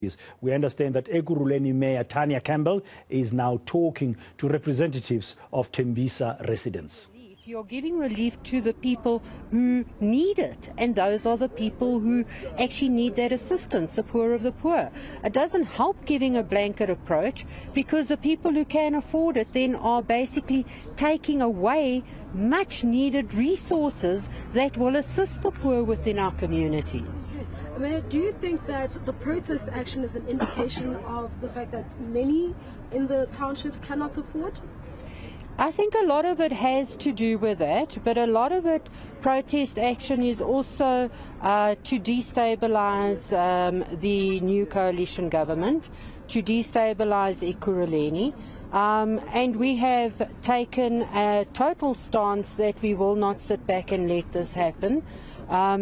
We understand that Ekurhuleni Mayor Tanya Campbell is now talking to representatives of Thembisa residents. You're giving relief to the people who need it, and those are the people who actually need that assistance, the poor of the poor. It doesn't help giving a blanket approach, because the people who can afford it then are basically taking away much needed resources that will assist the poor within our communities. Mayor, do you think that the protest action is an indication of the fact that many in the townships cannot afford? I think a lot of it has to do with that, but a lot of it, protest action, is also to destabilise the new coalition government, to destabilise Ekurhuleni. And we have taken a total stance that we will not sit back and let this happen.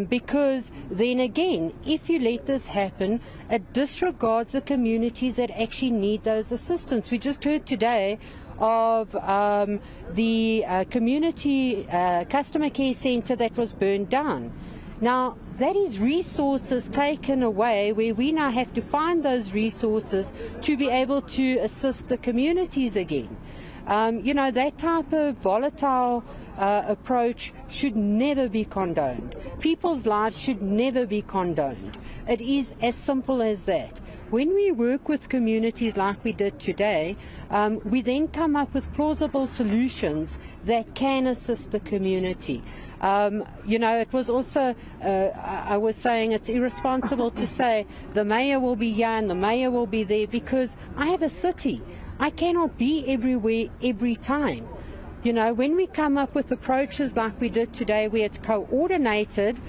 Because then again, if you let this happen, it disregards the communities that actually need those assistance. We just heard today of the community customer care centre that was burned down. Now, that is resources taken away, where we now have to find those resources to be able to assist the communities again. You know, that type of volatile approach should never be condoned. People's lives should never be condoned. It is as simple as that. When we work with communities like we did today, we then come up with plausible solutions that can assist the community. You know, it was also, I was saying it's irresponsible to say the mayor will be here and the mayor will be there, because I have a city. I cannot be everywhere every time. You know, when we come up with approaches like we did today, where it's coordinated,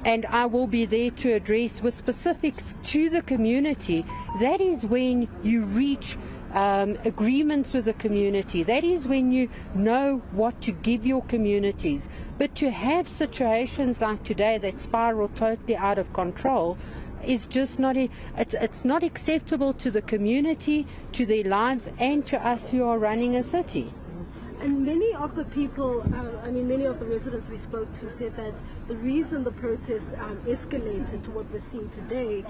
and I will be there to address with specifics to the community, that is when you reach agreements with the community. That is when you know what to give your communities. But to have situations like today that spiral totally out of control is just not, it's not acceptable to the community, to their lives, and to us who are running a city. And many of the people, many of the residents we spoke to said that the reason the protests escalated to what we're seeing today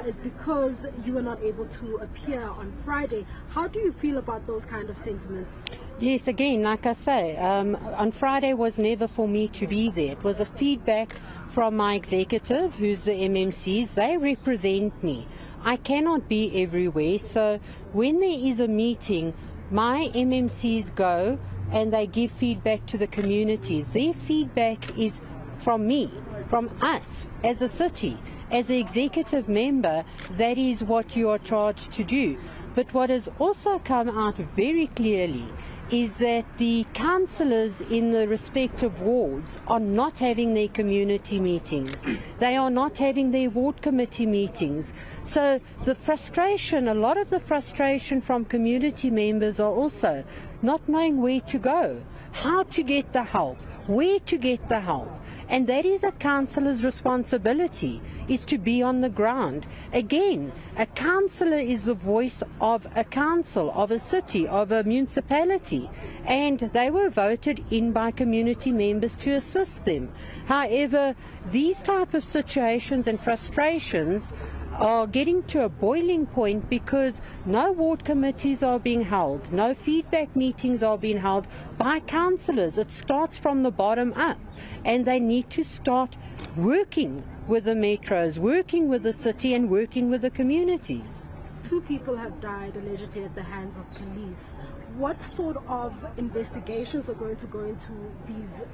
is because you were not able to appear on Friday. How do you feel about those kind of sentiments? Yes, again, like I say, on Friday was never for me to be there. It was a feedback from my executive, who's the MMCs. They represent me. I cannot be everywhere, so when there is a meeting, my MMCs go and they give feedback to the communities. Their feedback is from me, from us as a city. As an executive member, that is what you are charged to do. But what has also come out very clearly is that the councillors in the respective wards are not having their community meetings. They are not having their ward committee meetings. So the frustration, a lot of the frustration from community members are also not knowing where to go, how to get the help, where to get the help. And that is a councillor's responsibility, is to be on the ground. Again, a councillor is the voice of a council, of a city, of a municipality, and they were voted in by community members to assist them. However, these type of situations and frustrations are getting to a boiling point because no ward committees are being held, no feedback meetings are being held by councillors. It starts from the bottom up, and they need to start working with the metros, working with the city, and working with the communities. 2 people have died allegedly at the hands of police. What sort of investigations are going to go into these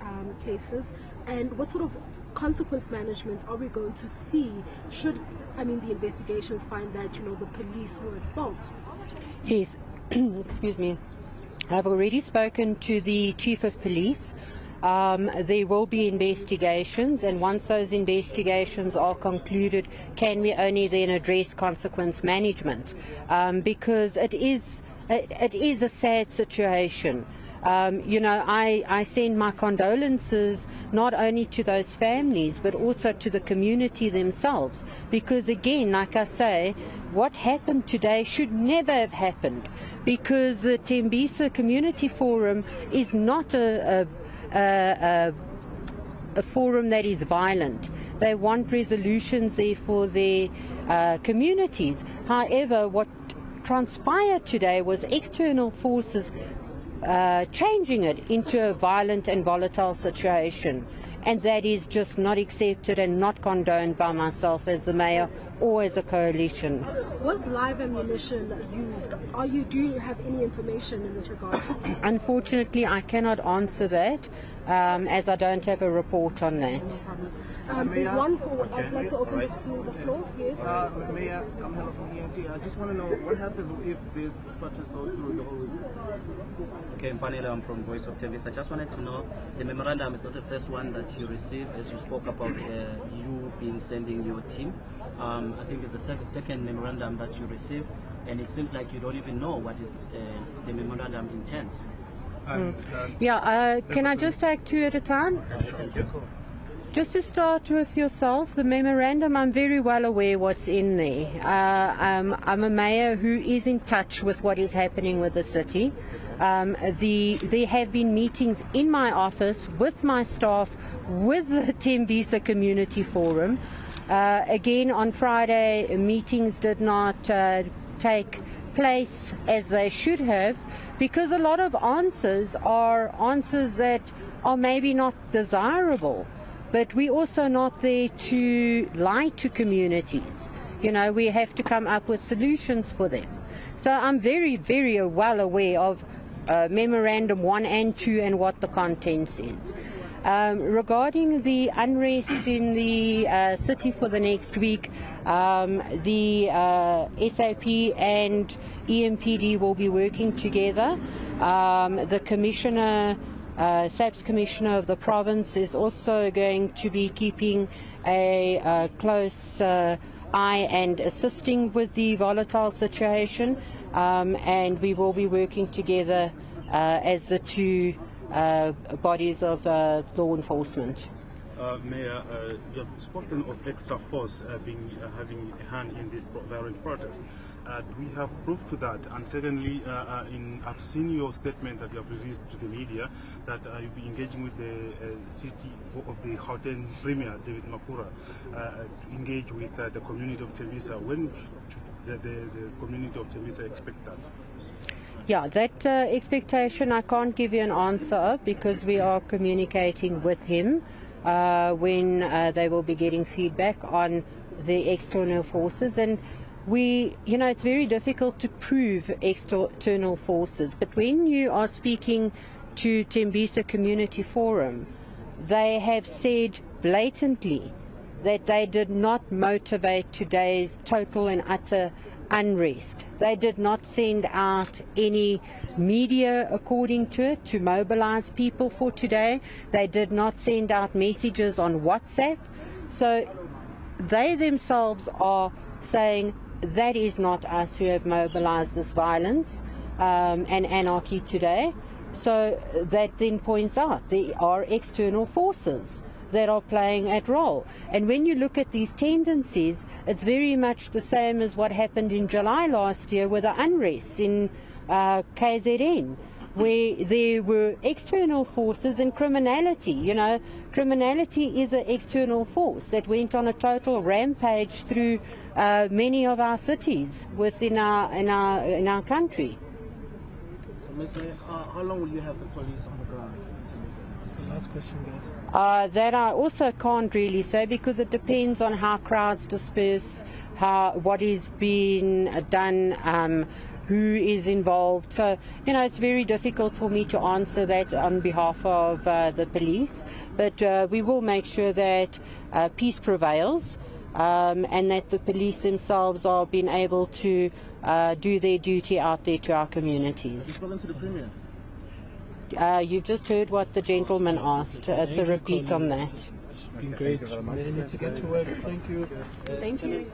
cases, and what sort of consequence management are we going to see should the investigations find that the police were at fault? Yes, excuse me. I've already spoken to the Chief of Police. There will be investigations, and once those investigations are concluded, can we only then address consequence management, because it is a sad situation. I send my condolences not only to those families but also to the community themselves, because again, like I say, what happened today should never have happened, because the Thembisa Community Forum is not a forum that is violent. They want resolutions there for their communities. However, what transpired today was external forces changing it into a violent and volatile situation, and that is just not accepted and not condoned by myself as the mayor or as a coalition. Was live ammunition used? Do you have any information in this regard? Unfortunately, I cannot answer that, as I don't have a report on that. There's one call. I'd like to open this to the floor. Yes. Mayor, I'm Hello from ENC. I just want to know what happens if this protest goes through the whole week. Okay, Panela, I'm from Voice of Thembisa. I just wanted to know, the memorandum is not the first one that you received, as you spoke about you being sending your team. I think it's the second memorandum that you received, and it seems like you don't even know what is the memorandum intends. Can I just take two at a time? Just to start with yourself, the memorandum, I'm very well aware what's in there. I'm a mayor who is in touch with what is happening with the city. There have been meetings in my office with my staff, with the Thembisa Community Forum. Again, on Friday, meetings did not take place as they should have, because a lot of answers are answers that are maybe not desirable. But we're also not there to lie to communities. You know, we have to come up with solutions for them. So I'm very, very well aware of Memorandum 1 and 2 and what the contents is. Regarding the unrest in the city for the next week, the SAP and EMPD will be working together. The Commissioner, SAP's Commissioner of the province, is also going to be keeping a close eye and assisting with the volatile situation, and we will be working together as the two bodies of law enforcement. Mayor, you have spoken of extra force having a hand in this violent protest. Do we have proof to that? And secondly, I've seen your statement that you have released to the media that you'll be engaging with the city of the Gauteng Premier, David Makura, to engage with the community of Thembisa. When should the community of Thembisa expect that? Yeah, that expectation I can't give you an answer of, because we are communicating with him when they will be getting feedback on the external forces. And it's very difficult to prove external forces, but when you are speaking to Thembisa Community Forum, they have said blatantly that they did not motivate today's total and utter unrest. They did not send out any media, according to it, to mobilize people for today. They did not send out messages on WhatsApp. So they themselves are saying that is not us who have mobilized this violence and anarchy today. So that then points out there are external forces that are playing a role. And when you look at these tendencies, it's very much the same as what happened in July last year with the unrest in KZN, where there were external forces and criminality. You know, criminality is an external force that went on a total rampage through many of our cities within in our country. So, Ms. Mayor, how long will you have the police on the ground? Last question, guys. That I also can't really say, because it depends on how crowds disperse, what is being done, who is involved. So, it's very difficult for me to answer that on behalf of the police. But we will make sure that peace prevails, and that the police themselves are being able to do their duty out there to our communities. You've spoken to the Premier. You've just heard what the gentleman asked. It's a repeat on that. It's been great. They need to get to work. Thank you. Thank you.